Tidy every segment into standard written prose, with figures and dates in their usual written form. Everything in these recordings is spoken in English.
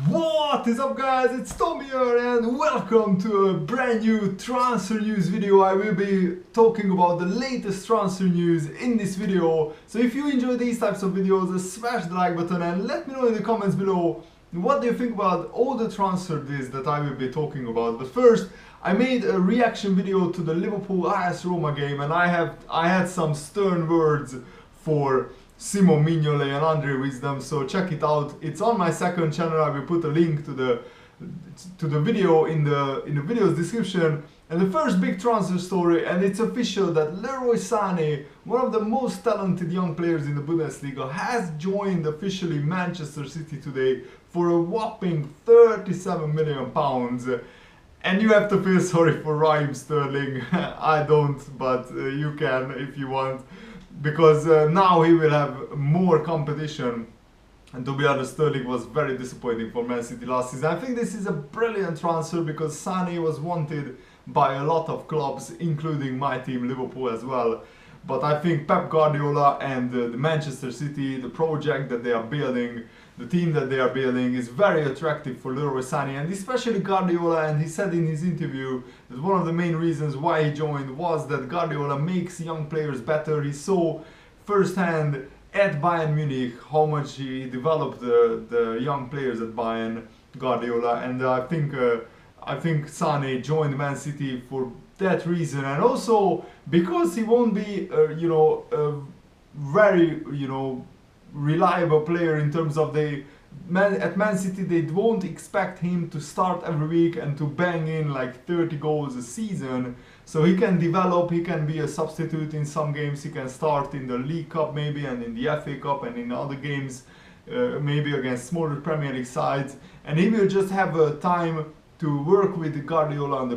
What is up, guys? It's Tommy here and welcome to a brand new transfer news video. I will be talking about the latest transfer news in this video. So if you enjoy these types of videos, smash the like button and let me know in the comments below what do you think about all the transfer deals that I will be talking about. But first, I made a reaction video to the Liverpool AS Roma game and I had some stern words for Simon Mignolet and Andre Wisdom, so check it out. It's on my second channel. I will put a link to the video in the video's description. And the first big transfer story, and it's official that Leroy Sané, one of the most talented young players in the Bundesliga, has joined officially Manchester City today for a whopping £37 million. And you have to feel sorry for Raheem Sterling. I don't, but you can if you want. Because now he will have more competition, and to be honest, Sterling was very disappointing for Man City last season. I think this is a brilliant transfer because Sané was wanted by a lot of clubs, including my team Liverpool as well. But I think Pep Guardiola and the Manchester City, the project that they are building, the team that they are building is very attractive for Leroy Sané, and especially Guardiola. And he said in his interview that one of the main reasons why he joined was that Guardiola makes young players better. He saw firsthand at Bayern Munich how much he developed the young players at Bayern, Guardiola, and I think Sané joined Man City for that reason, and also because he won't be a very reliable player in terms of at Man City they won't expect him to start every week and to bang in like 30 goals a season. So he can develop, he can be a substitute in some games, he can start in the League Cup maybe and in the FA Cup and in other games, maybe against smaller Premier League sides, and he will just have a time to work with Guardiola on the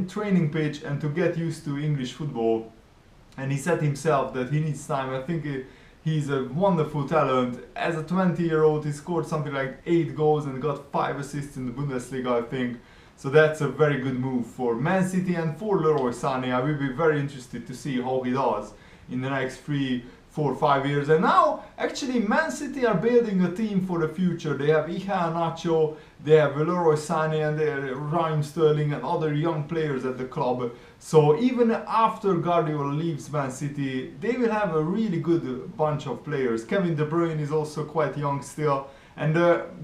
training pitch and to get used to English football. And he said himself that he needs time. I think he's a wonderful talent. As a 20-year-old, he scored something like 8 goals and got 5 assists in the Bundesliga, I think. So that's a very good move for Man City and for Leroy Sané. I will be very interested to see how he does in the next 3, 4, 5 years. And now, actually, Man City are building a team for the future. They have Nacho, they have Leroy Sané, and they have Raheem Sterling and other young players at the club. So even after Guardiola leaves Man City, they will have a really good bunch of players. Kevin De Bruyne is also quite young still. And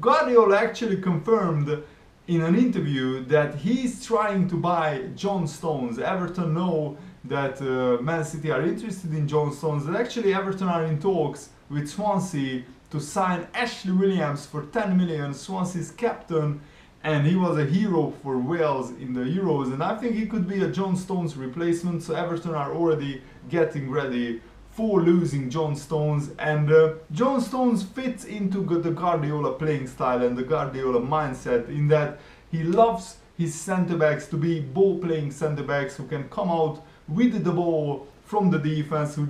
Guardiola actually confirmed in an interview that he's trying to buy John Stones. Everton know that Man City are interested in John Stones, and actually Everton are in talks with Swansea to sign Ashley Williams for 10 million, Swansea's captain, and he was a hero for Wales in the Euros, and I think he could be a John Stones replacement. So Everton are already getting ready for losing John Stones, and John Stones fits into the Guardiola playing style and the Guardiola mindset in that he loves his centre-backs to be ball-playing centre-backs who can come out with the ball from the defense who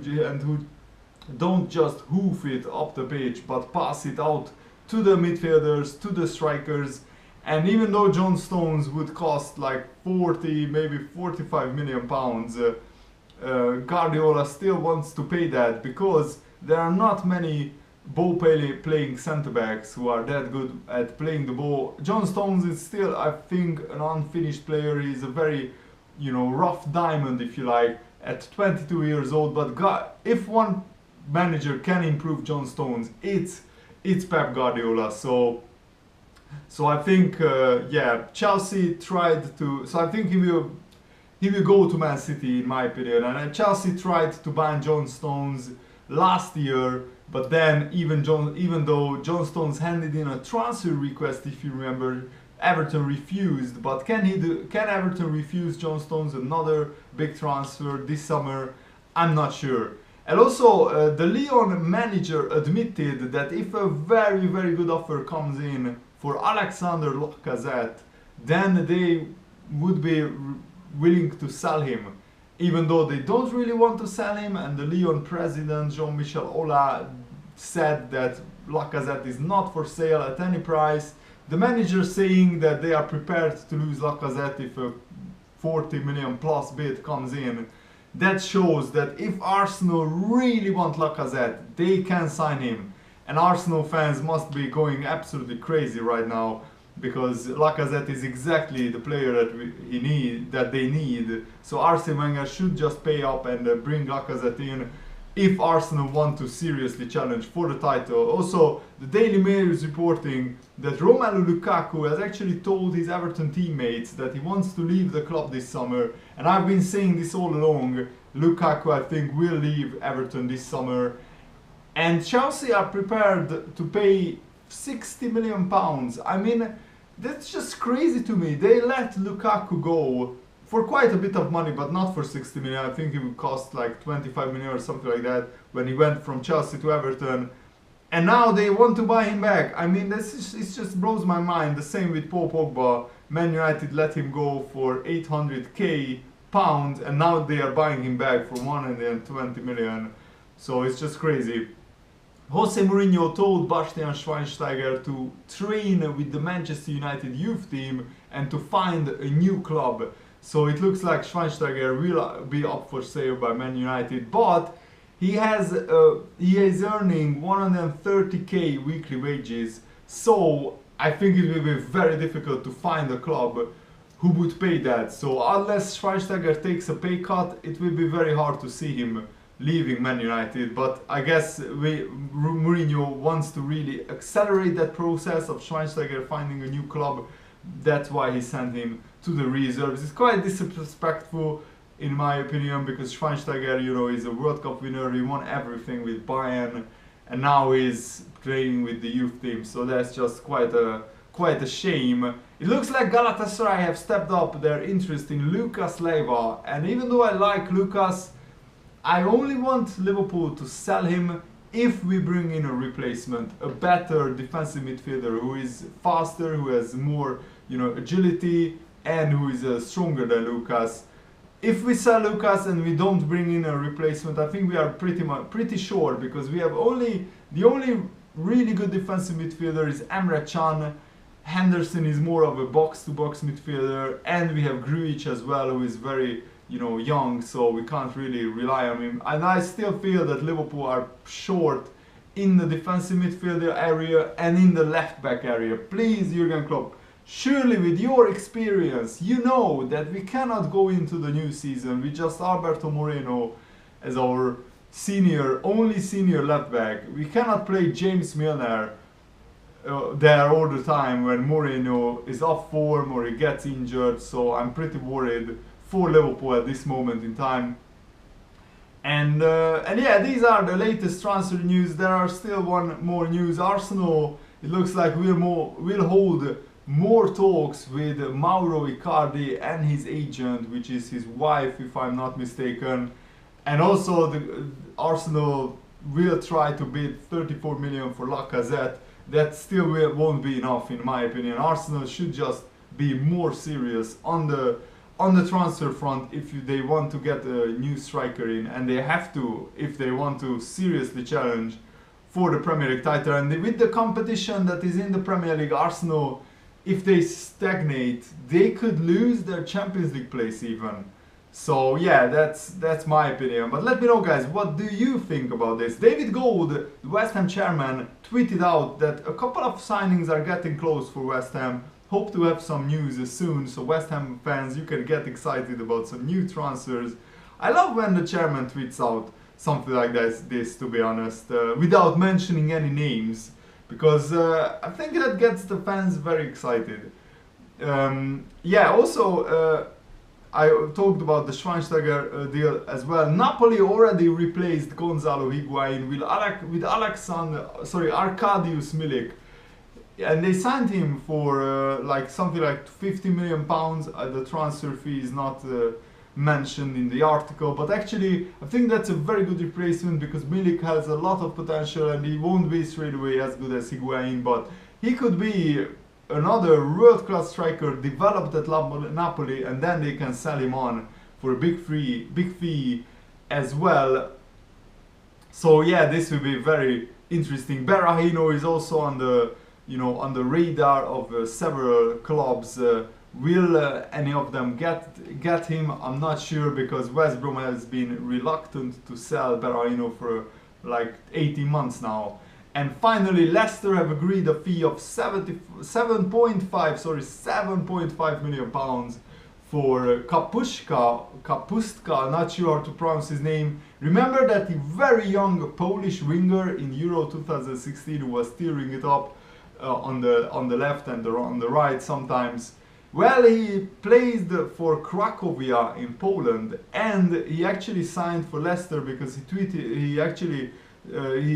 don't just hoof it up the pitch but pass it out to the midfielders, to the strikers. And even though John Stones would cost like 40, maybe 45 million pounds, Guardiola still wants to pay that because there are not many ball-playing centre-backs who are that good at playing the ball. John Stones is still, I think, an unfinished player. He's a very rough diamond, if you like, at 22 years old. But if one manager can improve John Stones, it's Pep Guardiola. So I think, Chelsea tried to. So I think he will go to Man City, in my opinion. And Chelsea tried to ban John Stones last year, but then even though John Stones handed in a transfer request, if you remember, Everton refused. But can Everton refuse John Stones another big transfer this summer? I'm not sure. And also, the Lyon manager admitted that if a very, very good offer comes in for Alexander Lacazette, then they would be willing to sell him, even though they don't really want to sell him. And the Lyon president, Jean-Michel Aulas, said that Lacazette is not for sale at any price. The manager saying that they are prepared to lose Lacazette if a 40 million plus bid comes in. That shows that if Arsenal really want Lacazette, they can sign him. and Arsenal fans must be going absolutely crazy right now, because Lacazette is exactly the player that they need. So Arsene Wenger should just pay up and bring Lacazette in if Arsenal want to seriously challenge for the title. Also, the Daily Mail is reporting that Romelu Lukaku has actually told his Everton teammates that he wants to leave the club this summer, and I've been saying this all along. Lukaku, I think, will leave Everton this summer, and Chelsea are prepared to pay £60 million. I mean, that's just crazy to me. They let Lukaku go for quite a bit of money, but not for 60 million. I think it would cost like 25 million or something like that when he went from Chelsea to Everton. And now they want to buy him back. I mean, it just blows my mind. The same with Paul Pogba. Man United let him go for £800k, and now they are buying him back for 120 million. So it's just crazy. Jose Mourinho told Bastian Schweinsteiger to train with the Manchester United youth team and to find a new club. So it looks like Schweinsteiger will be up for sale by Man United, but he is earning 130k weekly wages. So I think it will be very difficult to find a club who would pay that. So unless Schweinsteiger takes a pay cut, it will be very hard to see him leaving Man United. But I guess Mourinho wants to really accelerate that process of Schweinsteiger finding a new club. That's why he sent him to the reserves. It's quite disrespectful in my opinion, because Schweinsteiger, you know, is a World Cup winner. He won everything with Bayern, and now he's playing with the youth team. So that's just quite a shame. It looks like Galatasaray have stepped up their interest in Lucas Leiva, and even though I like Lucas, I only want Liverpool to sell him if we bring in a replacement, a better defensive midfielder who is faster, who has more, you know, agility, and who is stronger than Lucas. If we sell Lucas and we don't bring in a replacement, I think we are pretty sure, because we have the only really good defensive midfielder is Emre Can. Henderson is more of a box-to-box midfielder, and we have Grujic as well, who is very, you know, young, so we can't really rely on him. And I still feel that Liverpool are short in the defensive midfielder area and in the left back area. Please, Jurgen Klopp, surely with your experience, you know that we cannot go into the new season with just Alberto Moreno as our only senior left back. We cannot play James Milner there all the time when Moreno is off form or he gets injured. So I'm pretty worried for Liverpool at this moment in time. And yeah, these are the latest transfer news. There are still one more news. Arsenal, it looks like will hold more talks with Mauro Icardi and his agent, which is his wife, if I'm not mistaken. And also Arsenal will try to bid 34 million for Lacazette. That still won't be enough, in my opinion. Arsenal should just be more serious on the transfer front if they want to get a new striker in, and they have to if they want to seriously challenge for the Premier League title. And with the competition that is in the Premier League, Arsenal, if they stagnate, they could lose their Champions League place even. So yeah, that's my opinion. But let me know, guys, what do you think about this? David Gold, the West Ham chairman, tweeted out that a couple of signings are getting close for West Ham. Hope to have some news soon, so West Ham fans, you can get excited about some new transfers. I love when the chairman tweets out something like this, to be honest, without mentioning any names, because I think that gets the fans very excited. Yeah, also I talked about the Schweinsteiger deal as well. Napoli already replaced Gonzalo Higuain with Arkadiusz Milik. And they signed him for like something like £50 million. The transfer fee is not mentioned in the article, but actually I think that's a very good replacement, because Milik has a lot of potential and he won't be straight away as good as Higuain, but he could be another world-class striker developed at Napoli, and then they can sell him on for a big fee as well. So yeah, this will be very interesting. Berahino is also on the radar of several clubs. Will any of them get him? I'm not sure, because West Brom has been reluctant to sell Berahino for like 18 months now. And finally, Leicester have agreed a fee of 7.5 million pounds for Kapustka, not sure how to pronounce his name. Remember that the very young Polish winger in Euro 2016 who was steering it up on the left and on the right sometimes. Well, he played for Cracovia in Poland, and he actually signed for Leicester because he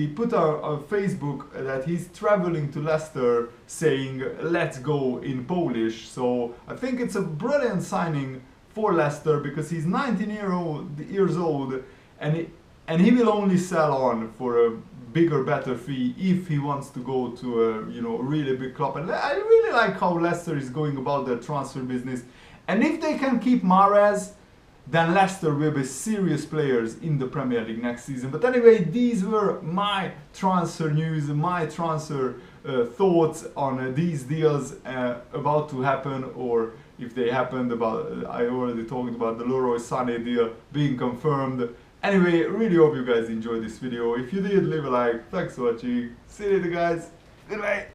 put on Facebook that he's traveling to Leicester saying let's go in Polish. So I think it's a brilliant signing for Leicester because he's 19 years old, and he will only sell on for a bigger, better fee if he wants to go to a really big club. And I really like how Leicester is going about their transfer business. And if they can keep Mahrez, then Leicester will be serious players in the Premier League next season. But anyway, these were my transfer news, my transfer thoughts on these deals about to happen, or if they happened. I already talked about the Leroy Sané deal being confirmed. Anyway, really hope you guys enjoyed this video. If you did, leave a like. Thanks for watching. See you later, guys. Goodbye.